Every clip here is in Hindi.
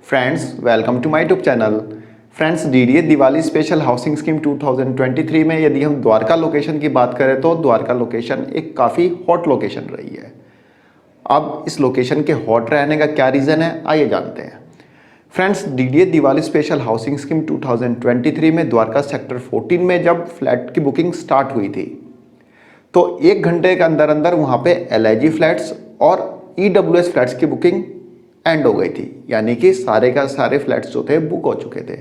Friends welcome to my YouTube channel. Friends DDA Diwali special housing scheme 2023 में यदि हम द्वारका लोकेशन की बात करें तो द्वारका लोकेशन एक काफ़ी हॉट लोकेशन रही है। अब इस लोकेशन के हॉट रहने का क्या रीज़न है, आइए जानते हैं। Friends DDA Diwali special housing scheme 2023 में द्वारका सेक्टर 14 में जब फ्लैट की बुकिंग स्टार्ट हुई थी तो 1 घंटे के अंदर अंदर वहाँ पे LIG फ्लैट्स और EWS फ्लैट्स की बुकिंग एंड हो गई थी, यानी कि सारे का सारे फ्लैट्स जो थे बुक हो चुके थे।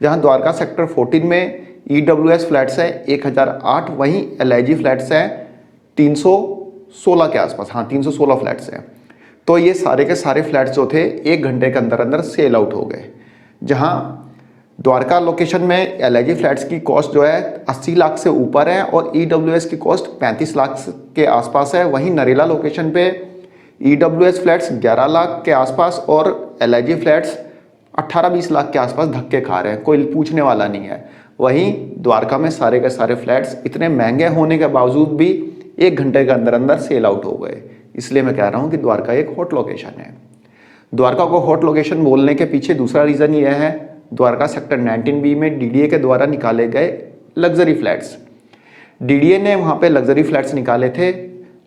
जहां द्वारका सेक्टर 14 में EWS फ्लैट्स है 1008, वहीं LIG फ्लैट्स हैं 316 के आसपास, हाँ 316 फ्लैट्स हैं। तो ये सारे के सारे फ्लैट्स जो थे 1 घंटे के अंदर अंदर सेल आउट हो गए। जहां द्वारका लोकेशन में LIG फ्लैट्स की कॉस्ट जो है 80 लाख से ऊपर है और EWS की कॉस्ट 35 लाख के आसपास है। वहीं नरेला लोकेशन पे EWS फ्लैट्स 11 लाख के आसपास और LIG फ्लैट्स 18-20 लाख के आसपास धक्के खा रहे हैं, कोई पूछने वाला नहीं है। वहीं द्वारका में सारे के सारे फ्लैट्स इतने महंगे होने के बावजूद भी 1 घंटे के अंदर अंदर सेल आउट हो गए। इसलिए मैं कह रहा हूँ कि द्वारका एक हॉट लोकेशन है। द्वारका को हॉट लोकेशन बोलने के पीछे दूसरा रीज़न यह है, द्वारका सेक्टर 19B में DDA के द्वारा निकाले गए लग्जरी फ्लैट्स। DDA ने वहाँ पे लग्जरी फ्लैट्स निकाले थे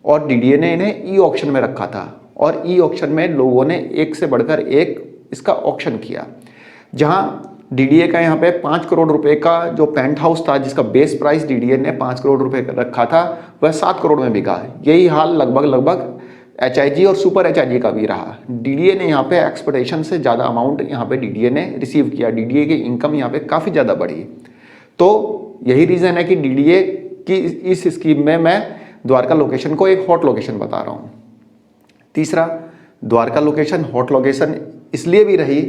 और DDA ने इन्हें ऑक्शन में रखा था और ऑक्शन में लोगों ने एक से बढ़कर एक इसका ऑक्शन किया। जहां DDA का यहाँ पे 5 करोड़ रुपए का जो पेंट हाउस था, जिसका बेस प्राइस DDA ने 5 करोड़ रुपए का रखा था, वह 7 करोड़ में बिका। यही हाल लगभग HIG और सुपर HIG का भी रहा। DDA ने यहाँ पे एक्सपेक्टेशन से ज़्यादा अमाउंट यहाँ पे DDA ने रिसीव किया। DDA की इनकम यहाँ पे काफ़ी ज़्यादा बढ़ी। तो यही रीज़न है कि DDA की इस स्कीम में मैं द्वारका लोकेशन को एक हॉट लोकेशन बता रहा हूँ। तीसरा, द्वारका लोकेशन हॉट लोकेशन इसलिए भी रही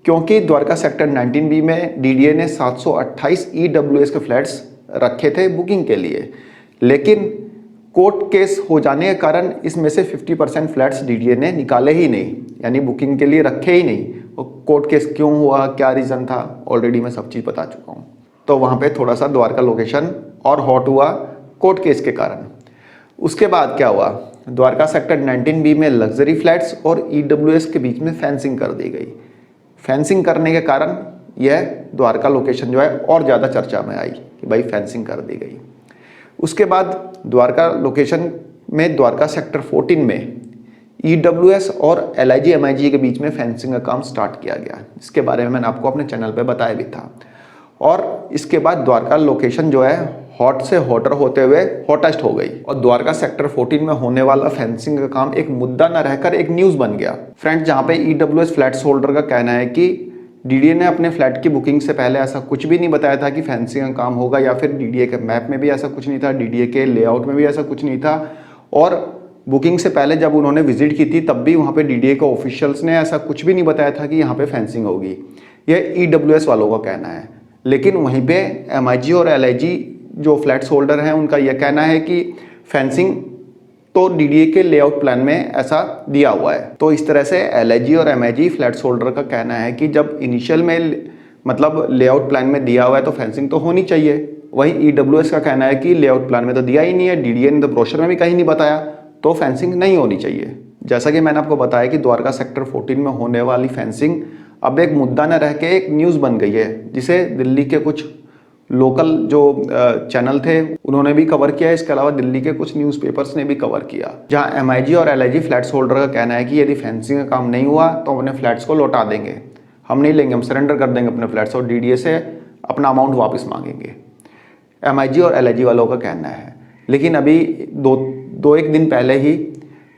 क्योंकि द्वारका सेक्टर 19B में DDA ने 728 EWS के फ्लैट्स रखे थे बुकिंग के लिए, लेकिन कोर्ट केस हो जाने के कारण इसमें से 50% फ्लैट्स DDA ने निकाले ही नहीं, यानी बुकिंग के लिए रखे ही नहीं। और कोर्ट केस क्यों हुआ, क्या रीज़न था, ऑलरेडी मैं सब चीज़ बता चुका हूँ। तो वहाँ पे थोड़ा सा द्वारका लोकेशन और हॉट हुआ कोर्ट केस के कारण। उसके बाद क्या हुआ, द्वारका सेक्टर 19B में लग्जरी फ्लैट्स और EWS के बीच में फेंसिंग कर दी गई। फेंसिंग करने के कारण यह द्वारका लोकेशन जो है और ज़्यादा चर्चा में आई कि भाई फेंसिंग कर दी गई। उसके बाद द्वारका लोकेशन में द्वारका सेक्टर 14 में EWS और LIG MIG के बीच में फेंसिंग का काम स्टार्ट किया गया। इसके बारे में मैंने आपको अपने चैनल पर बताया भी था। और इसके बाद द्वारका लोकेशन जो है हॉट से हॉटर होते हुए हॉटेस्ट हो गई और द्वारका सेक्टर 14 में होने वाला फेंसिंग का काम एक मुद्दा न रहकर एक न्यूज़ बन गया। फ्रेंड्स, जहां पे EWS फ्लैट्स होल्डर का कहना है कि DDA ने अपने फ्लैट की बुकिंग से पहले ऐसा कुछ भी नहीं बताया था कि फेंसिंग का काम होगा, या फिर DDA के मैप में भी ऐसा कुछ नहीं था, DDA के लेआउट में भी ऐसा कुछ नहीं था। और बुकिंग से पहले जब उन्होंने विजिट की थी तब भी वहाँ पे DDA के ऑफिशियल्स ने ऐसा कुछ भी नहीं बताया था कि यहाँ पे फेंसिंग होगी। यह EWS वालों का कहना है। लेकिन वहीं पे MIG और LIG जो फ्लैट्स होल्डर हैं उनका यह कहना है कि फेंसिंग तो DDA के लेआउट प्लान में ऐसा दिया हुआ है। तो इस तरह से LIG और MIG फ्लैट्स होल्डर का कहना है कि जब इनिशियल में मतलब लेआउट प्लान में दिया हुआ है तो फेंसिंग तो होनी चाहिए। वहीं EWS का कहना है कि लेआउट प्लान में तो दिया ही नहीं है, DDA ने तो ब्रोशर में भी कहीं नहीं बताया, तो फेंसिंग नहीं होनी चाहिए। जैसा कि मैंने आपको बताया कि द्वारका सेक्टर 14 में होने वाली फेंसिंग अब एक मुद्दा न रह के एक न्यूज़ बन गई है, जिसे दिल्ली के कुछ लोकल जो चैनल थे उन्होंने भी कवर किया। इसके अलावा दिल्ली के कुछ न्यूज़पेपर्स ने भी कवर किया। जहां MIG और LIG फ्लैट्स होल्डर का कहना है कि यदि फेंसिंग का काम नहीं हुआ तो हम अपने फ्लैट्स को लौटा देंगे, हम नहीं लेंगे, हम सरेंडर कर देंगे अपने फ्लैट्स और DDA से अपना अमाउंट वापस मांगेंगे। MIG और LIG वालों का कहना है। लेकिन अभी दो एक दिन पहले ही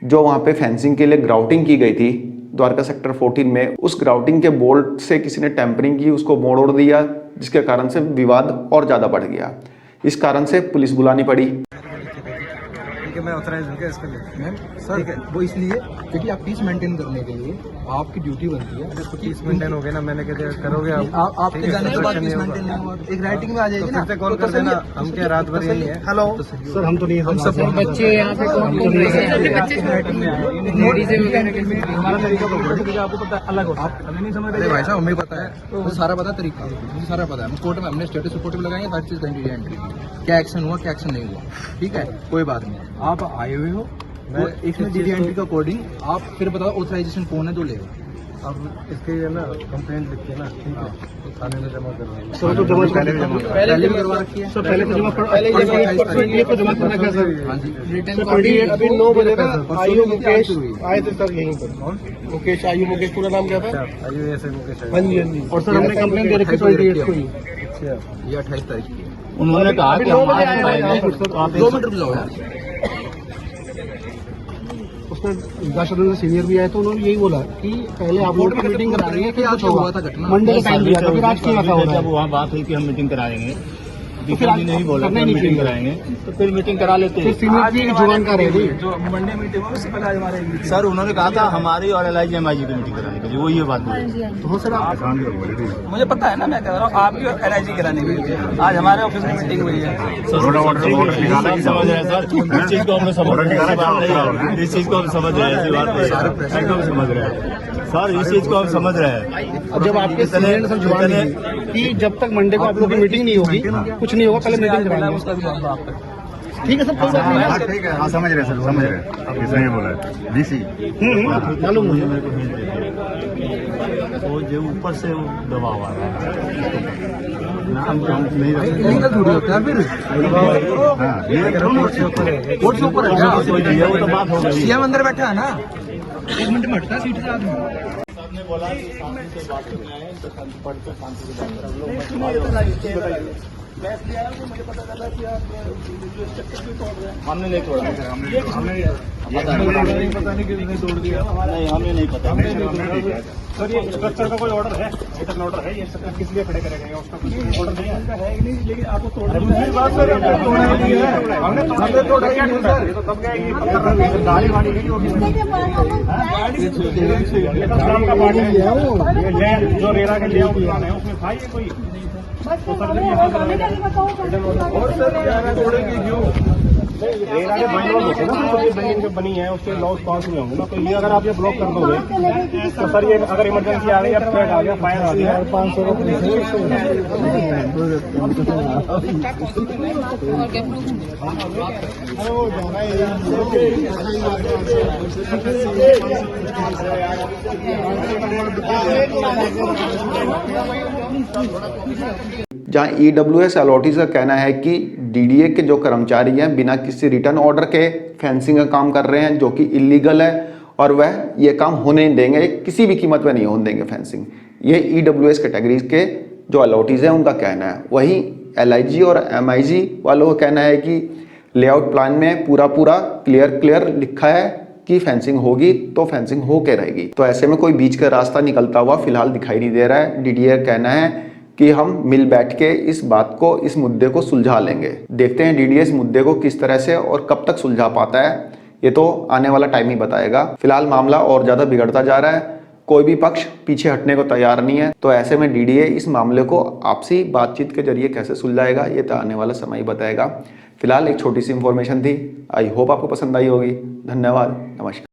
जो वहाँ पे फेंसिंग के लिए ग्राउटिंग की गई थी द्वारका सेक्टर 14 में, उस ग्राउटिंग के बोल्ट से किसी ने टेम्परिंग की, उसको मोड़ दिया, जिसके कारण से विवाद और ज़्यादा बढ़ गया। इस कारण से पुलिस बुलानी पड़ी। ठीक है, मैं ऑथराइज हूँ क्या इसके लिए? मैम सर वो इसलिए क्योंकि आप पीस मेंटेन करने के लिए आपकी ड्यूटी बनती है। तो पीस मेंटेन हो गया ना, मैंने कह करोगे आप आपके जाने के बाद पीस मेंटेन नहीं हुआ, एक राइटिंग में आ जाएगी ना, फिर से कॉल कर देना। हम क्या रात भर यही है? हेलो सर, हम तो नहीं, हम सब बच्चे यहाँ पे कौन कौन रहे हैं? लेडीज़ वगैरह हमारा तरीका आपको पता अलग होता है, हमें नहीं समझ अरे भाई साहब हमें पता है, मुझे सारा पता है तरीका, मुझे सारा पता है। कोर्ट में हमने स्टेटस रिपोर्ट भी लगाएंगे, हर चीज़ एंट्री क्या एक्शन हुआ क्या एक्शन नहीं हुआ, ठीक है, कोई बात नहीं। आप आए हुए हो, इसमें DDA एंट्री के अकॉर्डिंग आप फिर बताओ ऑथराइजेशन कौन है जो लेगा। अब इसके ये ना कंप्लेंट लिख के ना ठीक है तो थाने में जमा करवाएंगे। पहले भी करवा रखी है सर, पहले तो जमा पहले जमा कर रखा सर। हाँ जी रिटर्न अभी 9 बजे ना आयु मुकेश आए थे सर यहीं पर। मुकेश आयु मुकेश पूरा नाम क्या था? आयु ऐसे मुकेश। हाँ जी हाँ जी। और सर हमने कंप्लेंट दे रखी 28 को ही। ये 28 तारीख की है। उन्होंने कहा कि हम आएंगे। 2 मिनट रुक जाओ यार। उसमें दर्शन सीनियर भी आए तो उन्होंने यही बोला कि पहले आप लोग मीटिंग करा रही है कि आज हुआ था घटना मंडे का टाइम दिया था, फिर आज क्यों रखा हो रहा है? जब वहाँ बात हुई कि हम मीटिंग कराएंगे, तो फिर जी ने ही बोला कि हम मीटिंग कराएंगे, तो फिर मीटिंग करा लेते फिर हैं। सीनियर की जुबान का रह गई। जो मंडे मीटिंग हुआ उससे पहले आज हमारे सर उन्होंने कहा था हमारी और LIG-MIG की मीटिंग कराने के लिए, वो ये बात बोली। तो सर आप मुझे पता है ना, मैं कह रहा हूँ आपकी और LIG कराने के लिए आज हमारे ऑफिस में मीटिंग हुई है। समझ रहे हैं सर, इस चीज को हमने समझ रहे हैं, इस चीज को हम समझ रहे हैं, एकदम समझ रहे हैं सर, इस चीज को हम समझ रहे हैं। अब जब आपके सीनियर ने सर जुबान दी कि जब तक मंडे को आप लोग की मीटिंग नहीं होगी कुछ नहीं होगा, पहले मीटिंग कराएंगे। उसका भी जवाब आप तक। ठीक है सर, कोई बात नहीं है। ठीक है, हाँ समझ रहे सर, समझ रहे आप किसने बोला है DC। मालूम मुझे। वो जो ऊपर से वो दबाव आ रहा है, नाम काउंट नहीं रखते। लीगल थोड़ी होता है फिर। हाँ ये कोर्ट से ऊपर है। ये वो तो बात हो गई। सीएम अंदर बैठा है ना, 1 मिनट में हटता है सीट से आदमी। ने बोला कि शांति से बात करना है, तो पढ़ के शांति से बात करो। लोग हमने नहीं तोड़ा, हमें पता नहीं किसने तोड़ दिया। नहीं हमें नहीं पता। सर ये स्ट्रक्चर का कोई ऑर्डर है? रिटर्न ऑर्डर है? ये स्ट्रक्चर किस लिए खड़े करेंगे? उसका कुछ ऑर्डर नहीं है कि नहीं, लेकिन आपको तोड़ना दूसरी बात सर, हमने तोड़ा ही नहीं है। हमने तोड़ा ही नहीं सर। ये तो तब क्या ये गाड़ी वाड़ी नहीं होगी, शाम का पानी है वो, ये जो रेरा के ले दुकान है उसमें था ये कोई। तो सर जब और सर तोड़ेंगे क्यों? रेरा के बाइलॉज होते हैं ना, ये बिल्डिंग जो बनी है उसके लॉस पास हुए होंगे ना, तो ये अगर आप ये ब्लॉक कर दोगे तो सर ये अगर इमरजेंसी आ गई, अब फ्लड आ गया, फायर आ गया, 500 और क्या जहां EWS अलॉटीज का कहना है कि DDA के जो कर्मचारी हैं बिना किसी रिटर्न ऑर्डर के फेंसिंग का काम कर रहे हैं, जो कि इलीगल है और वह ये काम होने नहीं देंगे, किसी भी कीमत पे नहीं होने देंगे फेंसिंग। ये EWS कैटेगरीज के जो अलॉटीज हैं उनका कहना है। वहीं LIG और MIG वालों का कहना है कि लेआउट प्लान में पूरा क्लियर लिखा है कि फेंसिंग होगी तो फेंसिंग होके रहेगी। तो ऐसे में कोई बीच का रास्ता निकलता हुआ फिलहाल दिखाई नहीं दे रहा है। DDA का कहना है कि हम मिल बैठ के इस बात को, इस मुद्दे को सुलझा लेंगे। देखते हैं DDA इस मुद्दे को किस तरह से और कब तक सुलझा पाता है, ये तो आने वाला टाइम ही बताएगा। फिलहाल मामला और ज़्यादा बिगड़ता जा रहा है, कोई भी पक्ष पीछे हटने को तैयार नहीं है। तो ऐसे में DDA इस मामले को आपसी बातचीत के जरिए कैसे सुलझाएगा, ये तो आने वाला समय ही बताएगा। फिलहाल एक छोटी सी इन्फॉर्मेशन थी, आई होप आपको पसंद आई होगी। धन्यवाद, नमस्कार।